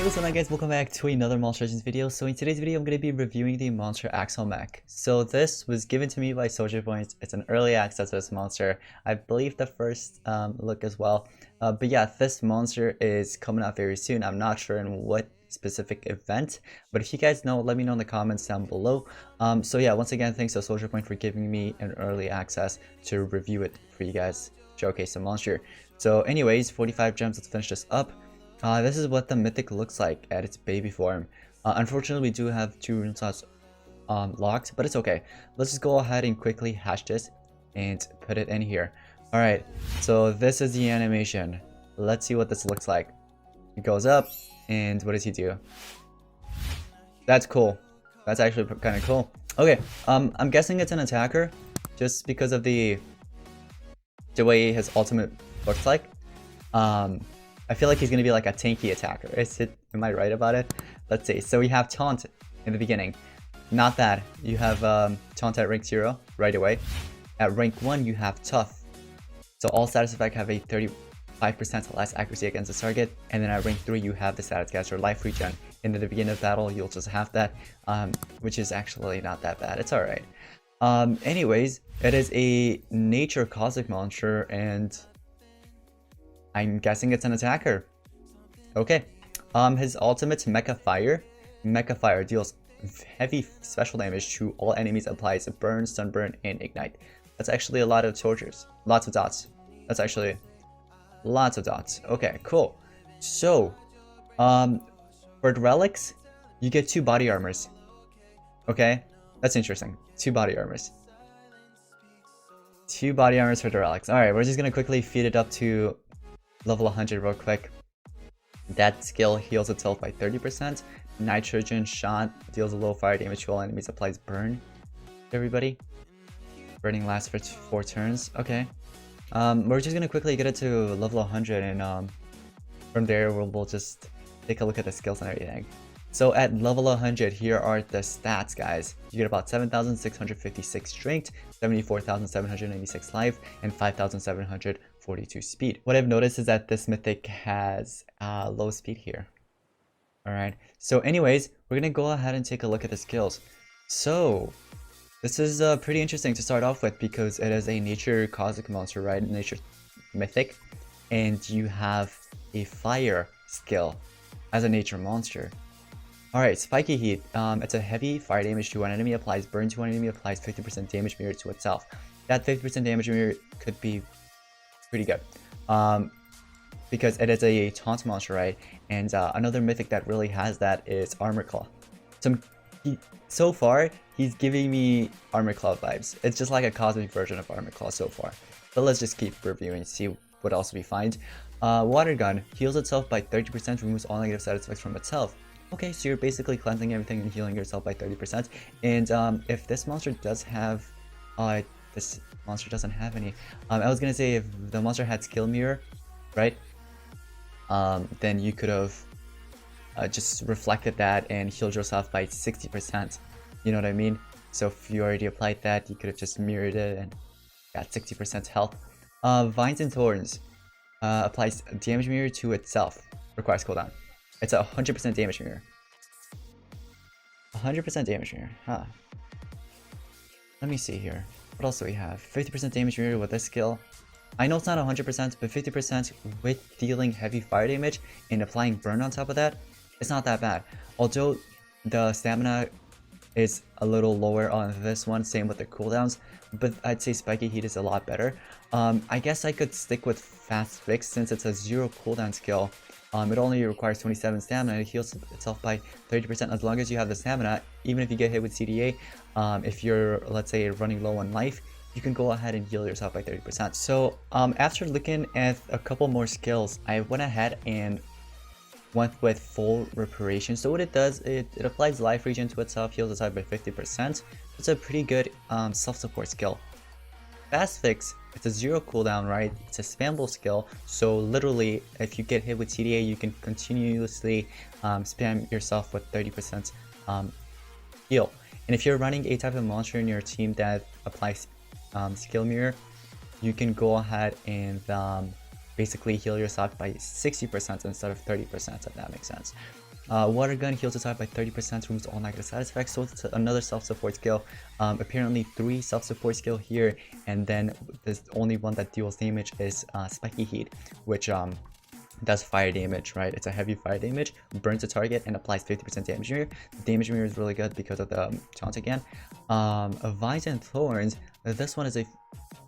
What's up guys, welcome back to another Monster Legends video. So in today's video I'm going to be reviewing the monster AXOLMECH. So this was given to me by Soldier Points. It's an early access to this monster. I believe the first look as well. But yeah, this monster is coming out very soon. I'm not sure in what specific event, but if you guys know, let me know in the comments down below. So yeah, once again, thanks to Soldier Point for giving me an early access to review it for you guys, showcase the monster. So anyways, 45 gems, let's finish this up. This is what the mythic looks like at its baby form. Unfortunately, we do have 2 rune slots locked, but it's okay. Let's just go ahead and quickly hash this and put it in here. Alright, so this is the animation. Let's see what this looks like. It goes up, and what does he do? That's cool. That's actually kind of cool. Okay, I'm guessing it's an attacker, just because of the way his ultimate looks like. I feel like he's gonna be like a tanky attacker. Am I right about it? Let's see. So we have taunt in the beginning. Not that. You have taunt at rank 0 right away. At rank 1 you have tough. So all status effects have a 35% less accuracy against the target. And then at rank 3 you have the status caster life regen. And at the beginning of battle you'll just have that, which is actually not that bad. It's alright. Anyways, it is a nature cosmic monster, and I'm guessing it's an attacker. Okay. His ultimate's Mecha Fire. Mecha Fire deals heavy special damage to all enemies, applies burn, sunburn, and ignite. That's actually a lot of tortures. Lots of dots. That's actually lots of dots. Okay, cool. So, for the relics, you get 2 body armors. Okay? That's interesting. 2 body armors. 2 body armors for the relics. Alright, we're just gonna quickly feed it up to level 100 real quick. That skill heals itself by 30%. Nitrogen shot deals a low fire damage to all enemies, applies burn to everybody. Burning lasts for 4 turns. Okay. We're just gonna quickly get it to level 100, and from there we'll just take a look at the skills and everything. So at level 100, here are the stats, guys. You get about 7,656 strength, 74,796 life, and 5,742 speed. What I've noticed is that this mythic has low speed here. Alright, so anyways, we're gonna go ahead and take a look at the skills. So, this is pretty interesting to start off with because it is a nature cosmic monster, right? Nature mythic. And you have a fire skill as a nature monster. Alright, Spiky Heat. It's a heavy fire damage to one enemy, applies burn to one enemy, applies 50% damage mirror to itself. That 50% damage mirror could be pretty good. Because it is a taunt monster, right? And another mythic that really has that is Armor Claw. So far, he's giving me Armor Claw vibes. It's just like a cosmic version of Armor Claw so far. But let's just keep reviewing, see what else we find. Water Gun heals itself by 30%, removes all negative side effects from itself. Okay, so you're basically cleansing everything and healing yourself by 30%. And if this monster does have, this monster doesn't have any. I was gonna say if the monster had skill mirror, right? Then you could have just reflected that and healed yourself by 60%. You know what I mean? So if you already applied that, you could have just mirrored it and got 60% health. Vines and Thorns applies damage mirror to itself. Requires cooldown. It's a 100% damage mirror. 100% damage mirror, huh? Let me see here. What else do we have? 50% damage mirror with this skill. I know it's not 100%, but 50% with dealing heavy fire damage and applying burn on top of that, it's not that bad. Although the stamina is a little lower on this one, same with the cooldowns, but I'd say Spiky Heat is a lot better. I guess I could stick with Fast Fix since it's a 0 cooldown skill. It only requires 27 stamina. It heals itself by 30% as long as you have the stamina. Even if you get hit with CDA, if you're, let's say, running low on life, you can go ahead and heal yourself by 30%. So after looking at a couple more skills, I went ahead and went with full reparation. So what it does, it applies life regen to itself, heals itself by 50%. It's a pretty good self-support skill. Fast Fix, it's a 0 cooldown, right? It's a spammable skill, so literally if you get hit with CDA, you can continuously spam yourself with 30% heal. And if you're running a type of monster in your team that applies skill mirror, you can go ahead and basically heal yourself by 60% instead of 30%, if that makes sense. Water Gun heals its heart by 30%, removes all negative side effects, so it's another self-support skill. Apparently 3 self-support skill here, and then the only one that deals damage is Spiky Heat, which does fire damage, right? It's a heavy fire damage, burns a target, and applies 50% damage mirror. The damage mirror is really good because of the taunt again. Vines and Thorns, this one is a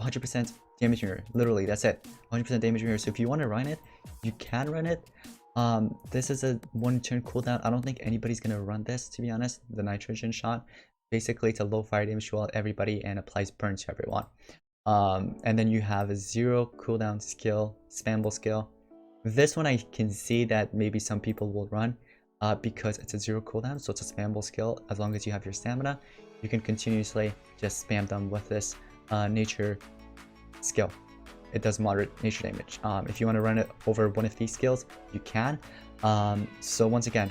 100% damage mirror. Literally, that's it. 100% damage mirror. So if you want to run it, you can run it. This is a 1 turn cooldown. I don't think anybody's gonna run this, to be honest. The nitrogen shot. Basically, it's a low fire damage to everybody and applies burn to everyone. And then you have a 0 cooldown skill, spammable skill. This one I can see that maybe some people will run because it's a 0 cooldown, so it's a spammable skill. As long as you have your stamina, you can continuously just spam them with this nature skill. It does moderate nature damage. If you want to run it over one of these skills, you can. So once again,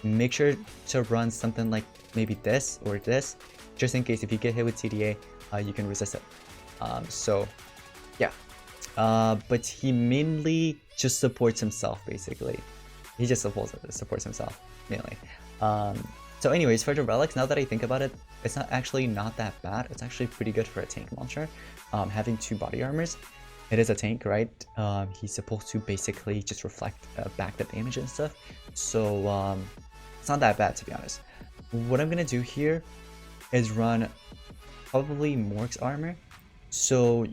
make sure to run something like maybe this or this, just in case if you get hit with CDA, you can resist it. So yeah. But he mainly just supports himself, basically. He just supports himself, mainly. So anyways, for the Relics, now that I think about it, it's not that bad. It's actually pretty good for a tank monster. Having 2 body armors, it is a tank, right? He's supposed to basically just reflect back the damage and stuff. So it's not that bad, to be honest. What I'm gonna do here is run probably Morg's armor. So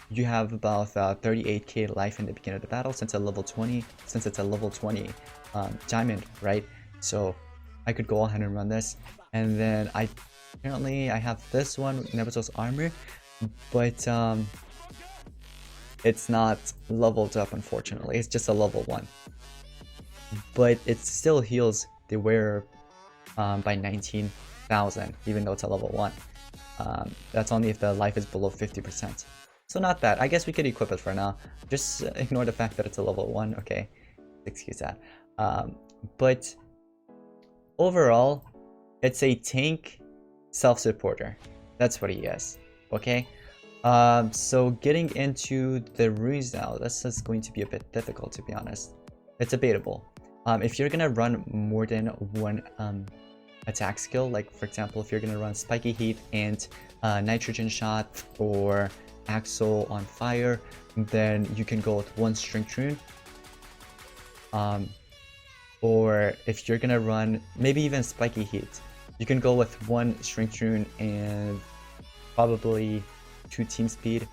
you have about 38k life in the beginning of the battle since it's a level 20 diamond, right? So I could go ahead and run this, and then apparently I have this one, Nebuto's armor, but it's not leveled up, unfortunately. It's just a level 1, but it still heals the wearer by 19,000, even though it's a level 1. That's only if the life is below 50%. So not bad. I guess we could equip it for now. Just ignore the fact that it's a level 1. Okay, excuse that. But overall, it's a tank self-supporter. That's what he is. Okay. So getting into the runes now, this is going to be a bit difficult, to be honest. It's debatable. If you're gonna run more than one attack skill, like for example, if you're gonna run Spiky Heat and Nitrogen Shot or Axle on Fire, then you can go with 1 Strength Rune. Or if you're gonna run maybe even Spiky Heat, you can go with 1 Strength Rune and probably 2 Team Speed.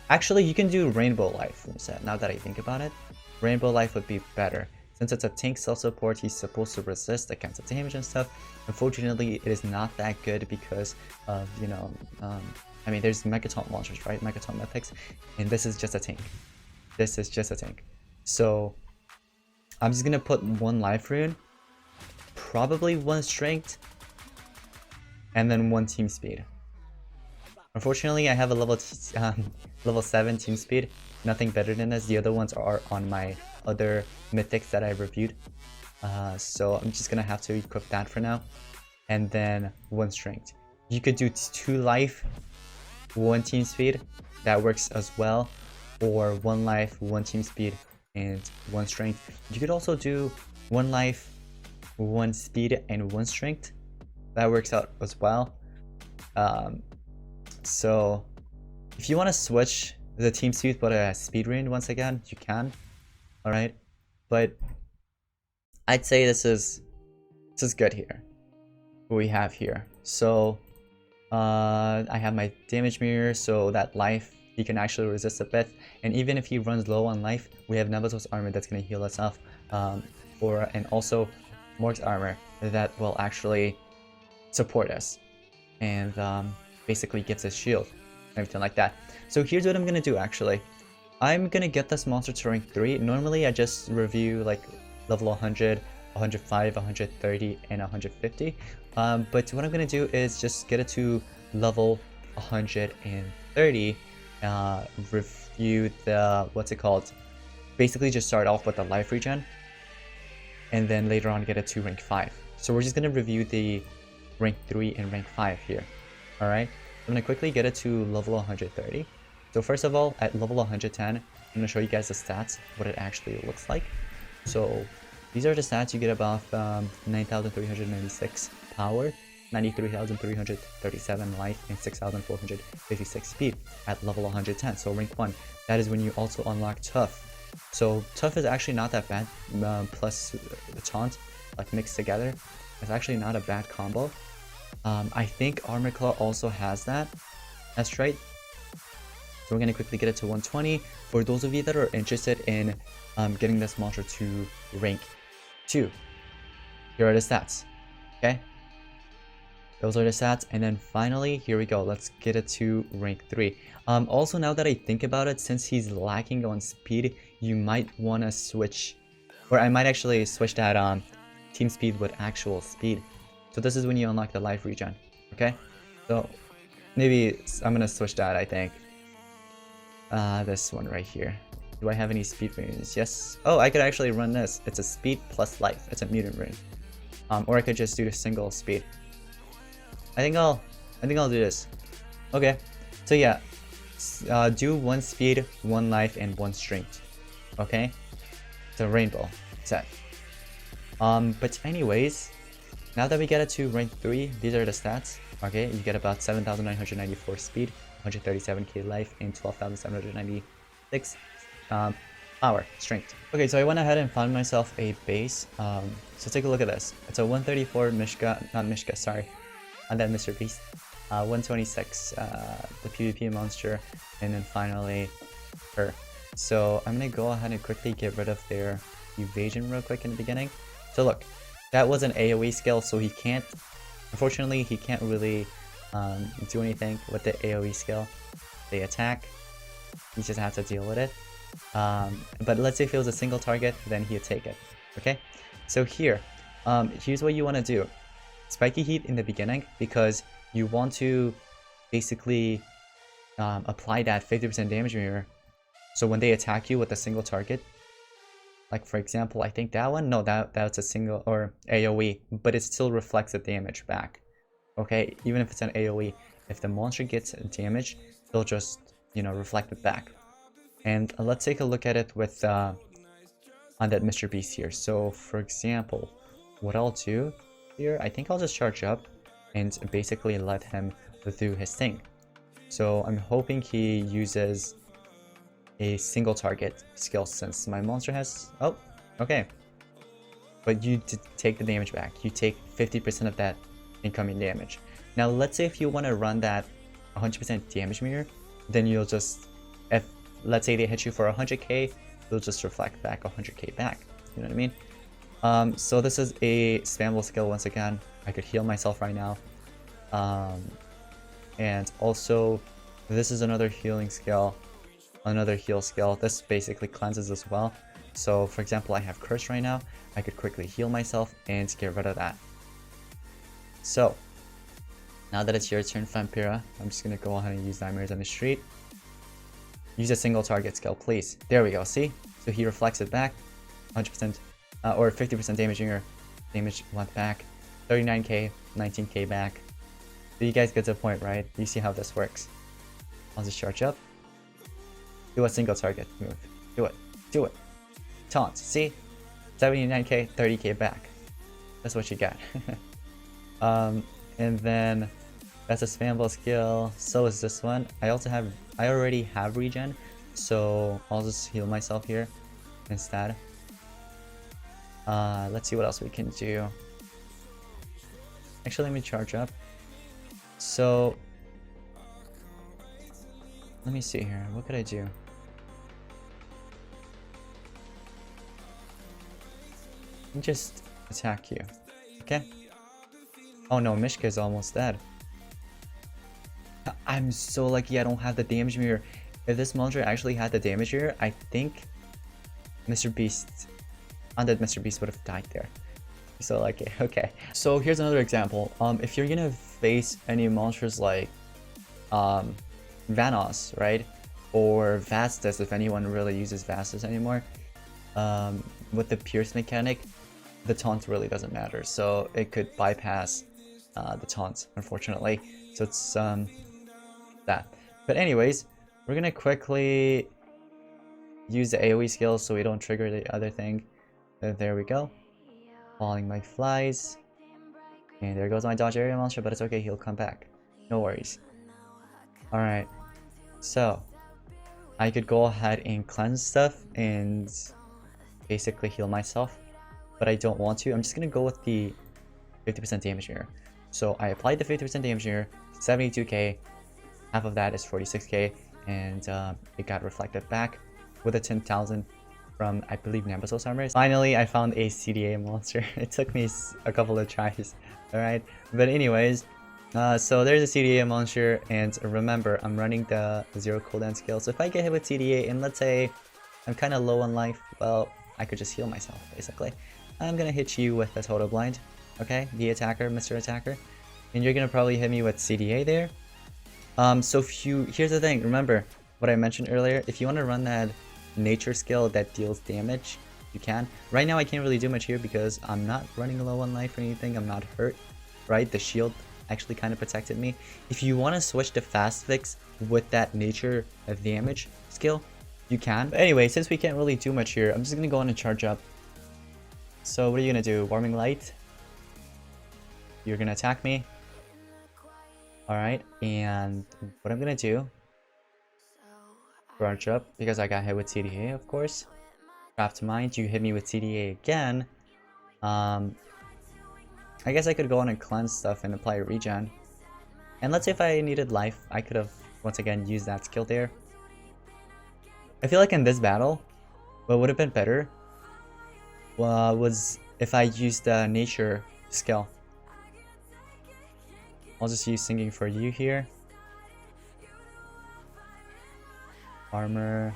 Actually, you can do Rainbow Life reset. Now that I think about it, Rainbow Life would be better. Since it's a tank self-support, he's supposed to resist against the damage and stuff. Unfortunately, it is not that good because of, you know, I mean, there's Megaton monsters, right? Megaton mythics, and this is just a tank. This is just a tank. So I'm just gonna put 1 life rune, probably 1 strength, and then 1 team speed. Unfortunately, I have a level 7 team speed. Nothing better than this. The other ones are on my other mythics that I reviewed. So I'm just gonna have to equip that for now. And then 1 strength. You could do 2 life, 1 team speed. That works as well. Or 1 life, 1 team speed, and 1 strength. You could also do 1 life, 1 speed, and 1 strength. That works out as well. So if you want to switch the team speed but a speed rune once again, you can. Alright, but I'd say this is good here. What we have here. So I have my damage mirror, so that life he can actually resist a bit, and even if he runs low on life, we have Nebuto's armor that's going to heal us off, and also Morg's armor that will actually support us, and basically gives us shield, everything like that. So here's what I'm gonna do. Actually, I'm gonna get this monster to rank 3. Normally I just review like level 100, 105, 130, and 150. But what I'm gonna do is just get it to level 130. Review the, what's it called? Basically just start off with the life regen, and then later on get it to rank 5. So we're just gonna review the rank 3 and rank 5 here. Alright, I'm gonna quickly get it to level 130. So first of all, at level 110, I'm gonna show you guys the stats, what it actually looks like. So These are the stats you get above 9,396 power, 93,337 life, and 6,456 speed at level 110. So rank 1. That is when you also unlock Tough. So Tough is actually not that bad, plus Taunt, like mixed together. It's actually not a bad combo. I think Armor Claw also has that. That's right. So we're going to quickly get it to 120. For those of you that are interested in getting this monster to rank 2, here are the stats. Okay? Those are the stats. And then finally, here we go. Let's get it to rank 3. Also, now that I think about it, since he's lacking on speed, you might want to switch, or I might actually switch that team speed with actual speed. So this is when you unlock the life regen. Okay? So maybe I'm going to switch that, I think. This one right here. Do I have any speed runes? Yes. Oh, I could actually run this. It's a speed plus life. It's a mutant rune. Or I could just do the single speed. I think I'll do this. Okay. So yeah, do 1 speed, 1 life, and 1 strength. Okay. It's a rainbow set. But anyways, now that we get it to rank 3, these are the stats. Okay, you get about 7,994 speed, 137k life, and 12,796 power, strength. Okay, so I went ahead and found myself a base. So take a look at this. It's a 134 not Mishka, sorry. And then Mr. Beast. 126, the PvP monster, and then finally her. So I'm gonna go ahead and quickly get rid of their evasion real quick in the beginning. So look, that was an AoE skill, so he can't, unfortunately, he can't really do anything with the AoE skill. They attack, you just have to deal with it. But let's say if it was a single target, then he'd take it. Okay? So here, here's what you want to do. Spiky Heat in the beginning, because you want to basically apply that 50% damage mirror. So when they attack you with a single target, like for example, I think that one, no, that's a single or AoE, but it still reflects the damage back. Okay, even if it's an AoE, if the monster gets damage, they'll just, you know, reflect it back. And let's take a look at it with on that Mr. Beast here. So for example, what I'll do here, I think I'll just charge up and basically let him do his thing. So I'm hoping he uses a single target skill since my monster has, oh, okay. But you take the damage back. You take 50% of that incoming damage. Now let's say if you want to run that 100% damage mirror, then you'll just, if let's say they hit you for 100k, they'll just reflect back 100k back. You know what I mean? So this is a spammable skill once again. I could heal myself right now. And also, this is another healing skill. Another heal skill. This basically cleanses as well. So for example, I have curse right now. I could quickly heal myself and get rid of that. So now that it's your turn, Vampira, I'm just gonna go ahead and use Nightmares on the Street. Use a single target skill, please. There we go, see? So he reflects it back, 100% or 50% damage in your damage went back, 39k, 19k back. So you guys get the point, right? You see how this works. I'll just charge up. Do a single target move. Do it. Do it. Taunt. See? 79k, 30k back. That's what you got. And then that's a spammable skill. So is this one. I already have regen, so I'll just heal myself here instead. Let's see what else we can do. Actually, let me charge up. So let me see here. What could I do? Just attack you. Okay. Oh no, Mishka is almost dead. I'm so lucky I don't have the damage mirror. If this monster actually had the damage mirror, I think Mr. Beast, undead Mr. Beast would have died there. So lucky. Okay. So here's another example. If you're gonna face any monsters like Vanos, right? Or Vastus, if anyone really uses Vastus anymore, with the Pierce mechanic, the taunt really doesn't matter. So it could bypass the taunt, unfortunately. So it's that. But anyways, we're gonna quickly use the AoE skills so we don't trigger the other thing. There we go. Falling like flies. And there goes my dodge area monster, but it's okay, he'll come back. No worries. Alright. So, I could go ahead and cleanse stuff and basically heal myself. But I don't want to. I'm just gonna go with the 50% damage mirror. So I applied the 50% damage mirror, 72k. Half of that is 46k. And it got reflected back with a 10,000 from, I believe, Nemesis armor. Finally, I found a CDA monster. It took me a couple of tries. Alright. But anyways, so there's a CDA monster, and remember, I'm running the 0 cooldown skill. So if I get hit with CDA, and let's say I'm kind of low on life, well, I could just heal myself, basically. I'm gonna hit you with a total blind, okay? The attacker, Mr. Attacker. And you're gonna probably hit me with CDA there. So here's the thing, remember what I mentioned earlier, if you want to run that nature skill that deals damage, you can. Right now I can't really do much here because I'm not running low on life or anything, I'm not hurt, right? The shield actually kind of protected me. If you want to switch to fast fix with that nature damage skill, you can. But anyway, since we can't really do much here, I'm just gonna go on and charge up. So what are you gonna do? Warming light? You're gonna attack me. Alright, and what I'm gonna do, charge up, because I got hit with CDA, of course. Craft Mind, you hit me with CDA again. I guess I could go on and cleanse stuff and apply a regen. And let's say if I needed life, I could have, once again, used that skill there. I feel like in this battle, what would have been better was if I used the nature skill. I'll just use Singing for You here. Armor.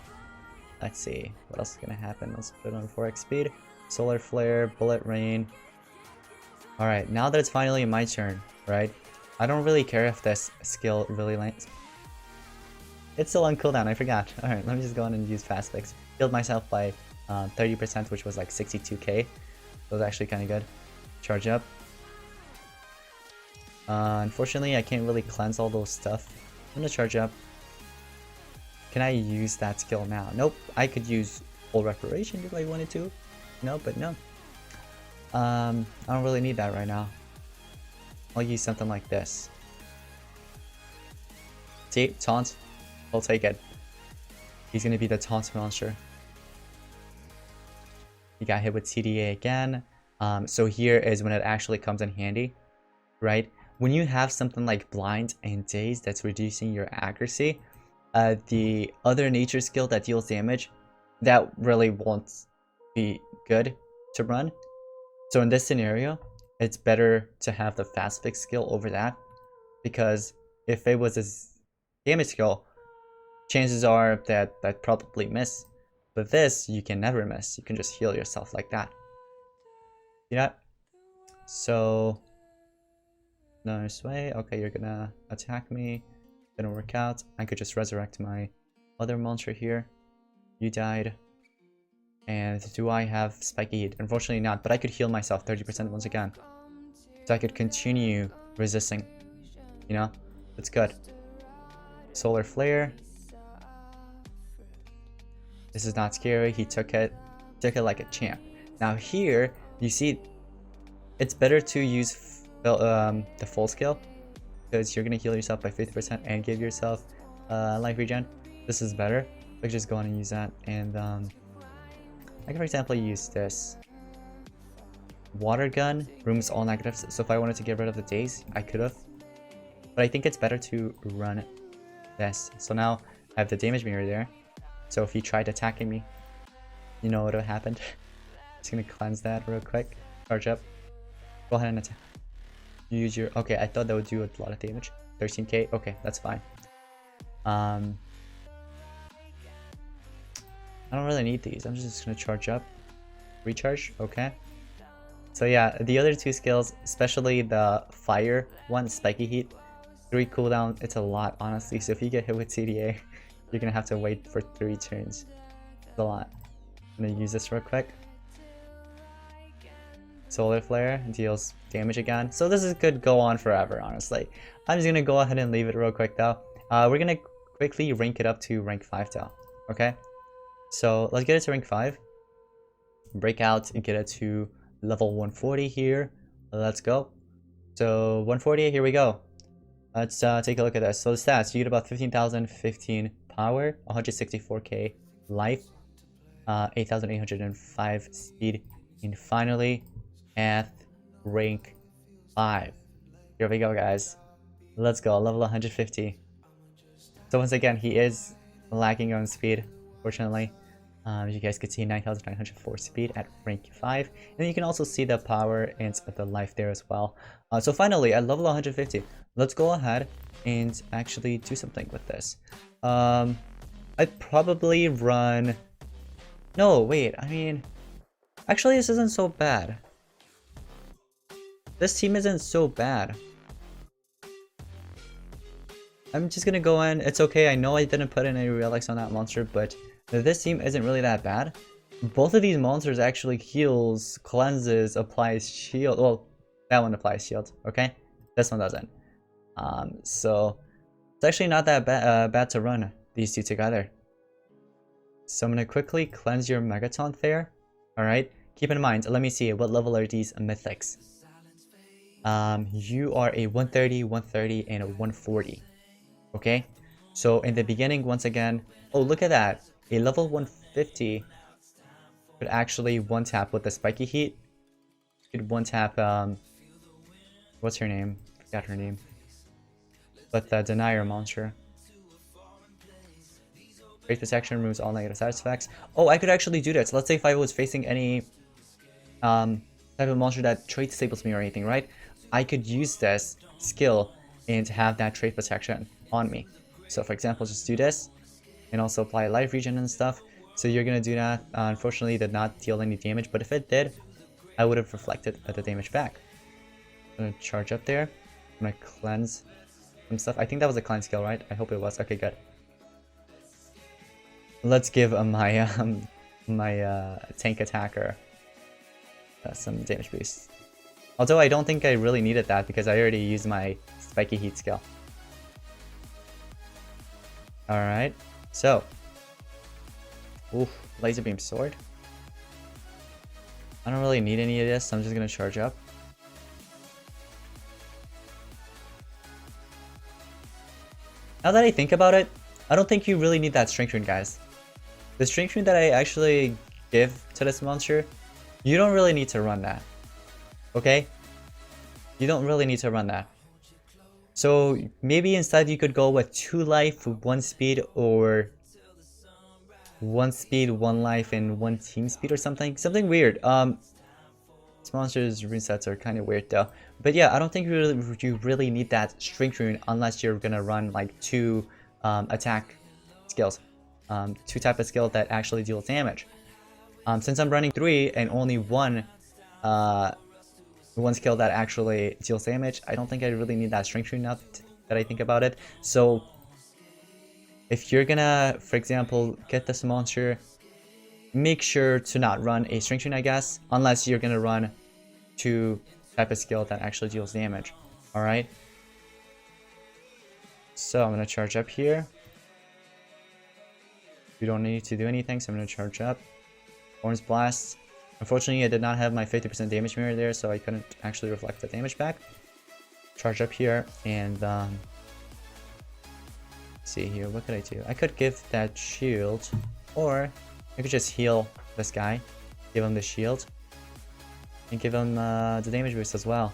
Let's see. What else is going to happen? Let's put it on 4x speed. Solar Flare, Bullet Rain. Alright, now that it's finally my turn, right? I don't really care if this skill really lands. It's still on cooldown, I forgot. Alright, let me just go on and use Fast Fix. Healed myself by 30%, which was like 62k. That was actually kind of good. Charge up. Unfortunately, I can't really cleanse all those stuff. I'm gonna charge up. Can I use that skill now? Nope. I could use full reparation if I wanted to. No, but no. I don't really need that right now. I'll use something like this. See? Taunt. I'll take it. He's gonna be the taunt monster. He got hit with CDA again. So here is when it actually comes in handy, right? When you have something like Blind and Daze that's reducing your accuracy, the other nature skill that deals damage, that really won't be good to run. So in this scenario, it's better to have the fast fix skill over that, because if it was a damage skill, chances are that I'd probably miss. But this, you can never miss. You can just heal yourself like that. See that? So nice way. Okay, you're gonna attack me. Didn't work out. I could just resurrect my other monster here. You died. And do I have spiky heat? Unfortunately not, but I could heal myself 30% once again. So I could continue resisting. You know? It's good. Solar Flare. This is not scary. He took it like a champ. Now here, you see, it's better to use the full skill, because you're gonna heal yourself by 50% and give yourself life regen. This is better. I could just go on and use that, and I can, for example, use this water gun. Removes all negatives. So if I wanted to get rid of the daze, I could have. But I think it's better to run this. So now I have the damage mirror there. So if he tried attacking me, you know what would have happened. Just gonna cleanse that real quick. Charge up. Go ahead and attack. You use your... Okay, I thought that would do a lot of damage. 13k. Okay, that's fine. I don't really need these. I'm just gonna charge up. Recharge. Okay. So yeah, the other two skills, especially the fire one, spiky heat, 3 cooldown, it's a lot, honestly. So if you get hit with CDA, you're gonna have to wait for 3 turns. It's a lot. I'm gonna use this real quick. Solar Flare deals damage again. So this could go on forever, honestly. I'm just gonna go ahead and leave it real quick though. We're gonna quickly rank it up to rank 5 though. Okay? So let's get it to rank 5. Break out and get it to level 140 here. Let's go. So 140, here we go. Let's take a look at this. So the stats, you get about 15,015 power, 164k life, 8,805 speed, and finally, at rank 5. Here we go, guys. Let's go, level 150. So once again, he is lacking on speed, fortunately. You guys could see 9,904 speed at rank 5. And you can also see the power and the life there as well. So finally, at level 150, let's go ahead and actually do something with this. I'd probably run... No, wait, I mean... Actually, this isn't so bad. This team isn't so bad. I'm just gonna go in. It's okay, I know I didn't put in any relics on that monster, but this team isn't really that bad. Both of these monsters actually heals, cleanses, applies shield. Well, that one applies shield, okay? This one doesn't. So it's actually not that bad to run these two together. So I'm gonna quickly cleanse your Megaton there. Alright, keep in mind, let me see, what level are these mythics? You are a 130, 130, and a 140. Okay, so in the beginning, once again, oh, look at that. A level 150 could actually one-tap with the spiky heat. Could one-tap, what's her name? Forgot her name. But the denier monster. Great protection removes all negative side effects. Oh, I could actually do this. Let's say if I was facing any type of monster that trait disables me or anything, right? I could use this skill and have that trait protection on me. So for example, just do this and also apply life regen and stuff. So you're gonna do that. Unfortunately, it did not deal any damage, but if it did, I would have reflected the damage back. I'm gonna charge up there. I'm gonna cleanse some stuff. I think that was a cleanse skill, right? I hope it was. Okay, good. Let's give my tank attacker some damage boost. Although I don't think I really needed that because I already used my spiky heat skill. Alright, so. Oof, laser beam sword. I don't really need any of this, so I'm just gonna charge up. Now that I think about it, I don't think you really need that strength rune, guys. The strength rune that I actually give to this monster, you don't really need to run that. Okay? You don't really need to run that. So maybe instead you could go with 2 life, 1 speed, or 1 speed, 1 life, and 1 team speed or something. Something weird. This monster's rune sets are kind of weird though. But yeah, I don't think you really need that strength rune unless you're gonna run like 2 attack skills. 2 type of skill that actually deals damage. Since I'm running 3 and only one skill that actually deals damage, I don't think I really need that strength rune now that I think about it. So if you're gonna, for example, get this monster, make sure to not run a strength rune, I guess, unless you're gonna run 2 type of skill that actually deals damage. Alright? So I'm gonna charge up here. You don't need to do anything, so I'm gonna charge up. Orange Blast. Unfortunately, I did not have my 50% damage mirror there, so I couldn't actually reflect the damage back. Charge up here, and see here, what could I do? I could give that shield, or I could just heal this guy, give him the shield, and give him the damage boost as well.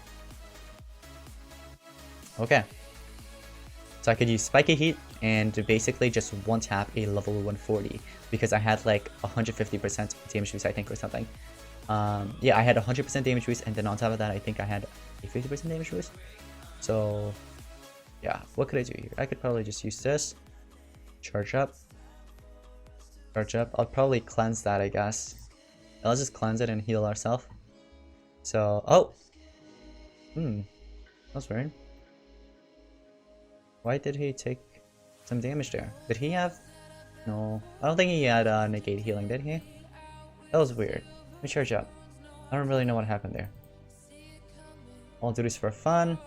Okay. So I could use Spiky Heat and basically just one-tap a level 140 because I had like 150% damage boost, I think, or something. Yeah, I had 100% damage boost, and then on top of that, I think I had a 50% damage boost. So yeah, what could I do here? I could probably just use this. Charge up. Charge up. I'll probably cleanse that, I guess. Let's just cleanse it and heal ourselves. So, oh! That's weird. Why did he take some damage there? Did he have... No. I don't think he had negate healing, did he? That was weird. Let me charge up. I don't really know what happened there. I'll do this for fun.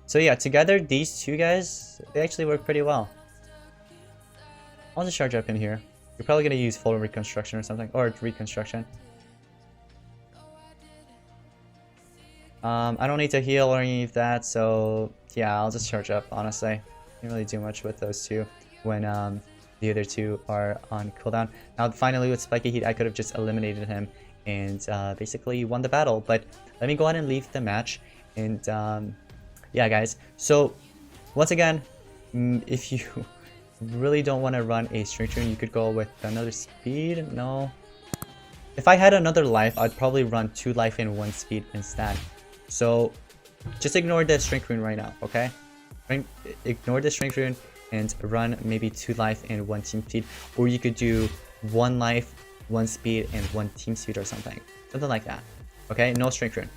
So yeah, together, these two guys, they actually work pretty well. I'll just charge up in here. You're probably going to use full reconstruction or something, or reconstruction. I don't need to heal or any of that, so yeah, I'll just charge up, honestly. Can't really do much with those two when the other two are on cooldown. Now, finally, with Spiky Heat, I could have just eliminated him and basically won the battle. But let me go ahead and leave the match. And yeah, guys. So, once again, if you really don't want to run a Strength Rune, you could go with another speed. No. If I had another life, I'd probably run 2 life and 1 speed instead. So, just ignore the Strength Rune right now, okay? Ignore the Strength Rune and run maybe 2 life and 1 team speed. Or you could do 1 life, 1 speed, and 1 team speed or something. Something like that. Okay? No Strength Rune.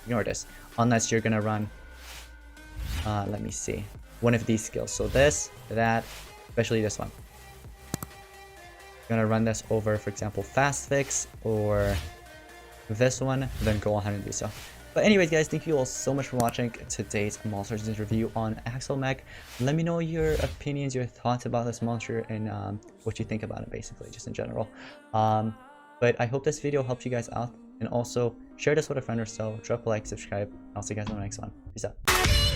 Ignore this. Unless you're gonna run, let me see, one of these skills. So this, that, especially this one. Gonna run this over, for example, Fast Fix or this one, then go ahead and do so. But anyways, guys, thank you all so much for watching today's Monster Resistance review on AXOLMECH. Let me know your opinions, your thoughts about this monster, and what you think about it, basically, just in general. But I hope this video helped you guys out, and also share this with a friend or so. Drop a like, subscribe. I'll see you guys on the next one. Peace out.